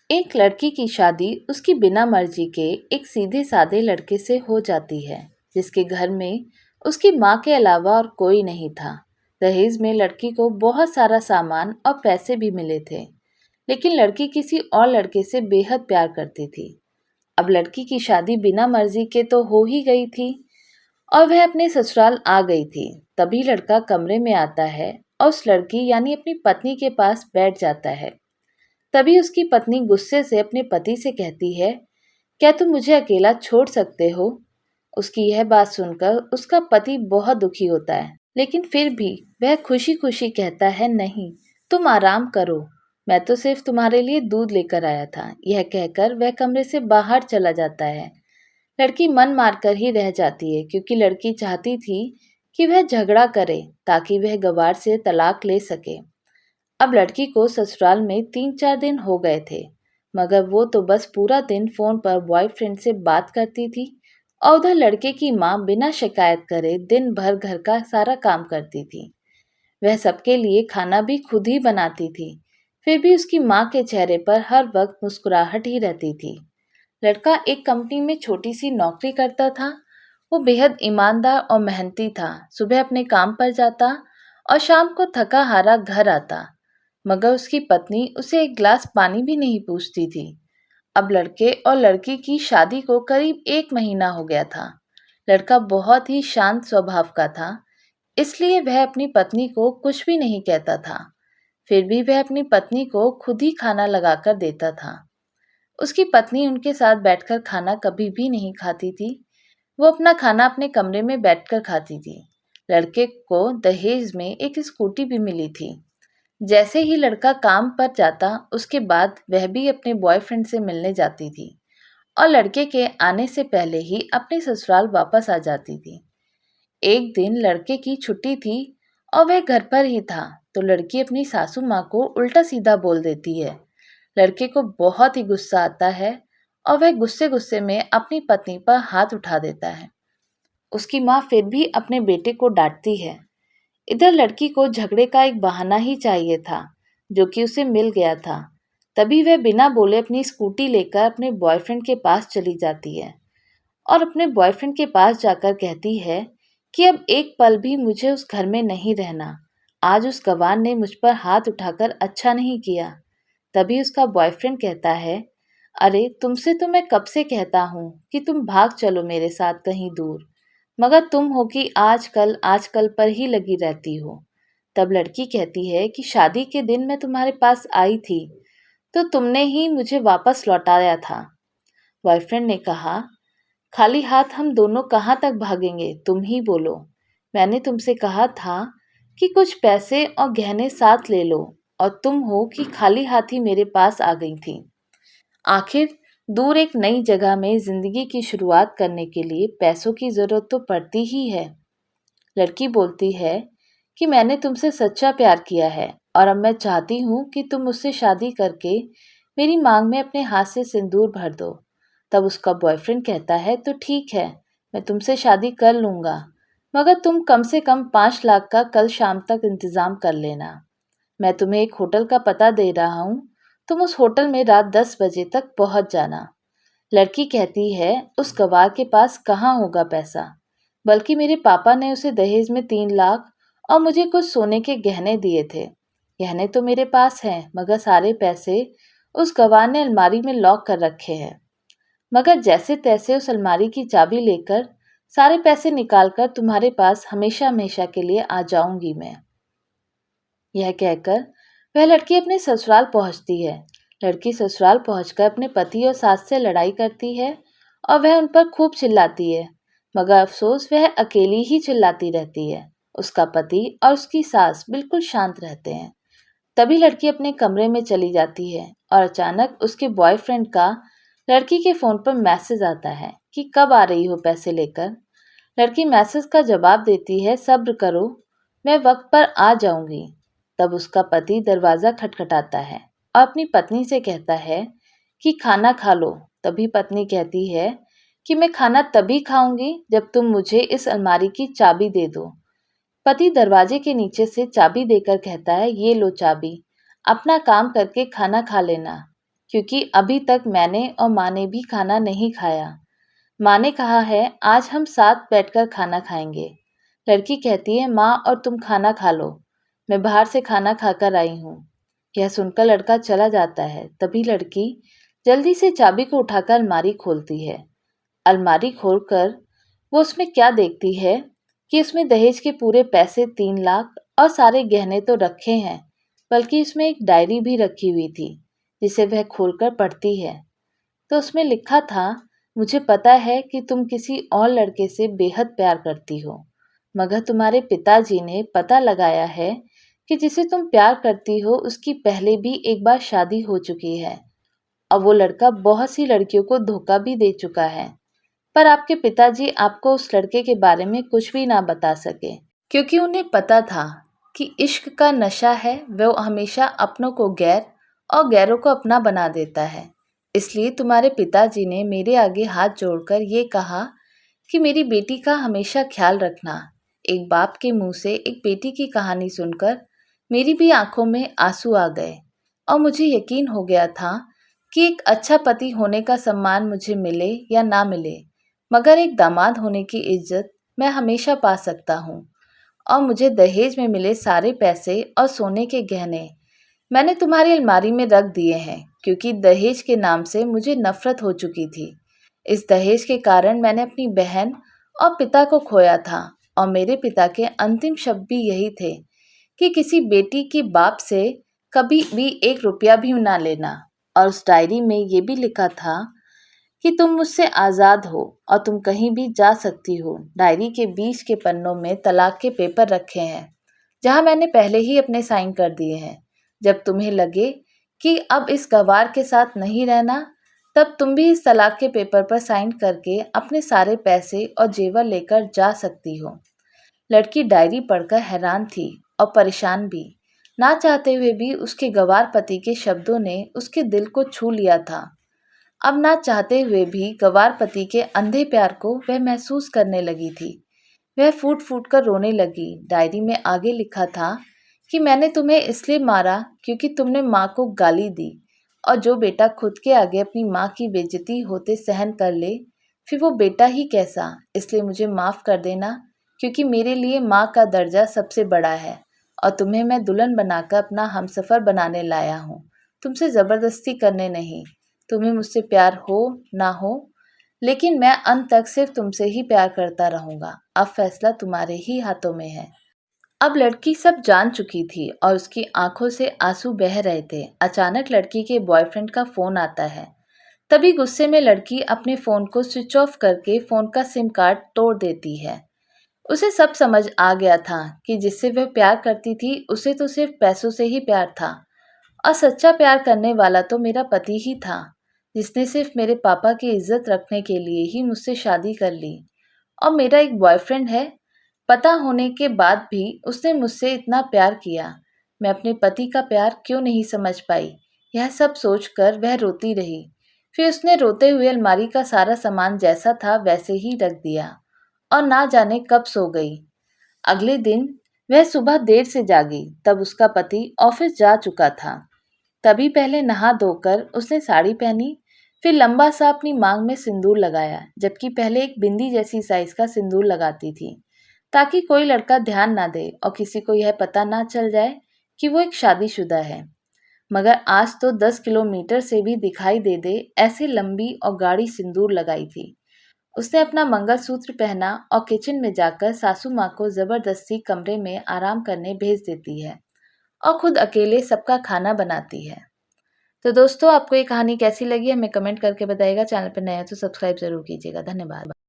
एक लड़की की शादी उसकी बिना मर्जी के एक सीधे साधे लड़के से हो जाती है, जिसके घर में उसकी माँ के अलावा और कोई नहीं था। दहेज में लड़की को बहुत सारा सामान और पैसे भी मिले थे, लेकिन लड़की किसी और लड़के से बेहद प्यार करती थी। अब लड़की की शादी बिना मर्जी के तो हो ही गई थी और वह अपने ससुराल आ गई थी। तभी लड़का कमरे में आता है और उस लड़की यानी अपनी पत्नी के पास बैठ जाता है। तभी उसकी पत्नी गुस्से से अपने पति से कहती है, क्या तुम मुझे अकेला छोड़ सकते हो? उसकी यह बात सुनकर उसका पति बहुत दुखी होता है, लेकिन फिर भी वह खुशी खुशी कहता है, नहीं, तुम आराम करो, मैं तो सिर्फ तुम्हारे लिए दूध लेकर आया था। यह कहकर वह कमरे से बाहर चला जाता है। लड़की मन मारकर ही रह जाती है, क्योंकि लड़की चाहती थी कि वह झगड़ा करे ताकि वह गवार से तलाक ले सके। अब लड़की को ससुराल में 3-4 दिन हो गए थे, मगर वो तो बस पूरा दिन फोन पर बॉयफ्रेंड से बात करती थी और उधर लड़के की माँ बिना शिकायत करे दिन भर घर का सारा काम करती थी। वह सबके लिए खाना भी खुद ही बनाती थी। फिर भी उसकी माँ के चेहरे पर हर वक्त मुस्कुराहट ही रहती थी। लड़का एक कंपनी में छोटी सी नौकरी करता था। वो बेहद ईमानदार और मेहनती था। सुबह अपने काम पर जाता और शाम को थका हारा घर आता, मगर उसकी पत्नी उसे एक गिलास पानी भी नहीं पूछती थी। अब लड़के और लड़की की शादी को करीब 1 महीना हो गया था। लड़का बहुत ही शांत स्वभाव का था, इसलिए वह अपनी पत्नी को कुछ भी नहीं कहता था। फिर भी वह अपनी पत्नी को खुद ही खाना लगाकर देता था। उसकी पत्नी उनके साथ बैठकर खाना कभी भी नहीं खाती थी। वो अपना खाना अपने कमरे में बैठकर खाती थी। लड़के को दहेज में एक स्कूटी भी मिली थी। जैसे ही लड़का काम पर जाता, उसके बाद वह भी अपने बॉयफ्रेंड से मिलने जाती थी और लड़के के आने से पहले ही अपने ससुराल वापस आ जाती थी। एक दिन लड़के की छुट्टी थी और वह घर पर ही था, तो लड़की अपनी सासू माँ को उल्टा सीधा बोल देती है। लड़के को बहुत ही गुस्सा आता है और वह गुस्से गुस्से में अपनी पत्नी पर हाथ उठा देता है। उसकी माँ फिर भी अपने बेटे को डांटती है। इधर लड़की को झगड़े का एक बहाना ही चाहिए था, जो कि उसे मिल गया था। तभी वह बिना बोले अपनी स्कूटी लेकर अपने बॉयफ्रेंड के पास चली जाती है और अपने बॉयफ्रेंड के पास जाकर कहती है कि अब एक पल भी मुझे उस घर में नहीं रहना। आज उस गवार ने मुझ पर हाथ उठाकर अच्छा नहीं किया। तभी उसका बॉयफ्रेंड कहता है, अरे तुमसे तो मैं कब से कहता हूँ कि तुम भाग चलो मेरे साथ कहीं दूर, मगर तुम हो कि आजकल आजकल पर ही लगी रहती हो। तब लड़की कहती है कि शादी के दिन मैं तुम्हारे पास आई थी, तो तुमने ही मुझे वापस लौटाया था। बॉयफ्रेंड ने कहा, खाली हाथ हम दोनों कहाँ तक भागेंगे, तुम ही बोलो। मैंने तुमसे कहा था कि कुछ पैसे और गहने साथ ले लो, और तुम हो कि खाली हाथ ही मेरे पास आ गई थी। आखिर दूर एक नई जगह में जिंदगी की शुरुआत करने के लिए पैसों की जरूरत तो पड़ती ही है। लड़की बोलती है कि मैंने तुमसे सच्चा प्यार किया है और अब मैं चाहती हूँ कि तुम मुझसे शादी करके मेरी मांग में अपने हाथ से सिंदूर भर दो। तब उसका बॉयफ्रेंड कहता है, तो ठीक है, मैं तुमसे शादी कर लूँगा, मगर तुम कम से कम 5 लाख का कल शाम तक इंतज़ाम कर लेना। मैं तुम्हें एक होटल का पता दे रहा हूँ, तुम उस होटल में रात 10 बजे तक पहुँच जाना। लड़की कहती है, उस गवार के पास कहाँ होगा पैसा, बल्कि मेरे पापा ने उसे दहेज में 3 लाख और मुझे कुछ सोने के गहने दिए थे। गहने तो मेरे पास हैं, मगर सारे पैसे उस गवार ने अलमारी में लॉक कर रखे हैं। मगर जैसे तैसे उस अलमारी की चाबी लेकर सारे पैसे निकालकर तुम्हारे पास हमेशा हमेशा के लिए आ जाऊंगी मैं। यह कहकर वह लड़की अपने ससुराल पहुंचती है। लड़की ससुराल पहुंचकर अपने पति और सास से लड़ाई करती है और वह उन पर खूब चिल्लाती है, मगर अफसोस वह अकेली ही चिल्लाती रहती है। उसका पति और उसकी सास बिल्कुल शांत रहते हैं। तभी लड़की अपने कमरे में चली जाती है और अचानक उसके बॉयफ्रेंड का लड़की के फोन पर मैसेज आता है कि कब आ रही हो पैसे लेकर। लड़की मैसेज का जवाब देती है, सब्र करो, मैं वक्त पर आ जाऊंगी। तब उसका पति दरवाजा खटखटाता है और अपनी पत्नी से कहता है कि खाना खा लो। तभी पत्नी कहती है कि मैं खाना तभी खाऊंगी जब तुम मुझे इस अलमारी की चाबी दे दो। पति दरवाजे के नीचे से चाबी देकर कहता है, ये लो चाबी, अपना काम करके खाना खा लेना। क्योंकि अभी तक मैंने और माँ ने भी खाना नहीं खाया। माँ ने कहा है आज हम साथ बैठकर खाना खाएंगे। लड़की कहती है माँ और तुम खाना खा लो, मैं बाहर से खाना खाकर आई हूँ। यह सुनकर लड़का चला जाता है। तभी लड़की जल्दी से चाबी को उठाकर अलमारी खोलती है। अलमारी खोलकर वो उसमें क्या देखती है कि उसमें दहेज के पूरे पैसे 3 लाख और सारे गहने तो रखे हैं, बल्कि उसमें एक डायरी भी रखी हुई थी जिसे वह खोलकर पढ़ती है। तो उसमें लिखा था, मुझे पता है कि तुम किसी और लड़के से बेहद प्यार करती हो, मगर तुम्हारे पिताजी ने पता लगाया है कि जिसे तुम प्यार करती हो उसकी पहले भी एक बार शादी हो चुकी है और वो लड़का बहुत सी लड़कियों को धोखा भी दे चुका है। पर आपके पिताजी आपको उस लड़के के बारे में कुछ भी ना बता सके, क्योंकि उन्हें पता था कि इश्क का नशा है, वह हमेशा अपनों को गैर और गैरों को अपना बना देता है। इसलिए तुम्हारे पिताजी ने मेरे आगे हाथ जोड़कर ये कहा कि मेरी बेटी का हमेशा ख्याल रखना। एक बाप के मुंह से एक बेटी की कहानी सुनकर मेरी भी आंखों में आंसू आ गए और मुझे यकीन हो गया था कि एक अच्छा पति होने का सम्मान मुझे मिले या ना मिले, मगर एक दामाद होने की इज्जत मैं हमेशा पा सकता हूँ। और मुझे दहेज में मिले सारे पैसे और सोने के गहने मैंने तुम्हारी अलमारी में रख दिए हैं, क्योंकि दहेज के नाम से मुझे नफरत हो चुकी थी। इस दहेज के कारण मैंने अपनी बहन और पिता को खोया था और मेरे पिता के अंतिम शब्द भी यही थे कि किसी बेटी की बाप से कभी भी 1 रुपया भी ना लेना। और उस डायरी में ये भी लिखा था कि तुम मुझसे आज़ाद हो और तुम कहीं भी जा सकती हो। डायरी के बीच के पन्नों में तलाक के पेपर रखे हैं, जहां मैंने पहले ही अपने साइन कर दिए हैं। जब तुम्हें लगे कि अब इस गवार के साथ नहीं रहना, तब तुम भी इस तलाक के पेपर पर साइन करके अपने सारे पैसे और जेवर लेकर जा सकती हो। लड़की डायरी पढ़कर हैरान थी और परेशान भी। ना चाहते हुए भी उसके गवार पति के शब्दों ने उसके दिल को छू लिया था। अब ना चाहते हुए भी गवार पति के अंधे प्यार को वह महसूस करने लगी थी। वह फूट फूट कर रोने लगी। डायरी में आगे लिखा था कि मैंने तुम्हें इसलिए मारा क्योंकि तुमने माँ को गाली दी, और जो बेटा खुद के आगे अपनी माँ की बेइज्जती होते सहन कर ले, फिर वो बेटा ही कैसा। इसलिए मुझे माफ़ कर देना, क्योंकि मेरे लिए माँ का दर्जा सबसे बड़ा है और तुम्हें मैं दुल्हन बनाकर अपना हमसफ़र बनाने लाया हूँ, तुमसे ज़बरदस्ती करने नहीं। तुम्हें मुझसे प्यार हो ना हो, लेकिन मैं अंत तक सिर्फ तुमसे ही प्यार करता रहूंगा। अब फैसला तुम्हारे ही हाथों में है। अब लड़की सब जान चुकी थी और उसकी आंखों से आंसू बह रहे थे। अचानक लड़की के बॉयफ्रेंड का फोन आता है। तभी गुस्से में लड़की अपने फोन को स्विच ऑफ करके फोन का सिम कार्ड तोड़ देती है। उसे सब समझ आ गया था कि जिससे वह प्यार करती थी उसे तो सिर्फ पैसों से ही प्यार था, और सच्चा प्यार करने वाला तो मेरा पति ही था, जिसने सिर्फ मेरे पापा की इज्जत रखने के लिए ही मुझसे शादी कर ली। और मेरा एक बॉयफ्रेंड है, पता होने के बाद भी उसने मुझसे इतना प्यार किया। मैं अपने पति का प्यार क्यों नहीं समझ पाई। यह सब सोचकर वह रोती रही। फिर उसने रोते हुए अलमारी का सारा सामान जैसा था वैसे ही रख दिया और ना जाने कब सो गई। अगले दिन वह सुबह देर से जागी, तब उसका पति ऑफिस जा चुका था। तभी पहले नहा धोकर उसने साड़ी पहनी, फिर लंबा सा अपनी मांग में सिंदूर लगाया, जबकि पहले एक बिंदी जैसी साइज का सिंदूर लगाती थी, ताकि कोई लड़का ध्यान ना दे और किसी को यह पता ना चल जाए कि वो एक शादीशुदा है। मगर आज तो 10 किलोमीटर से भी दिखाई दे दे ऐसी लंबी और गाढ़ी सिंदूर लगाई थी। उसने अपना मंगलसूत्र पहना और किचन में जाकर सासू माँ को जबरदस्ती कमरे में आराम करने भेज देती है और खुद अकेले सबका खाना बनाती है। तो दोस्तों, आपको ये कहानी कैसी लगी हमें कमेंट करके बताइएगा। चैनल पर नया है तो सब्सक्राइब जरूर कीजिएगा। धन्यवाद।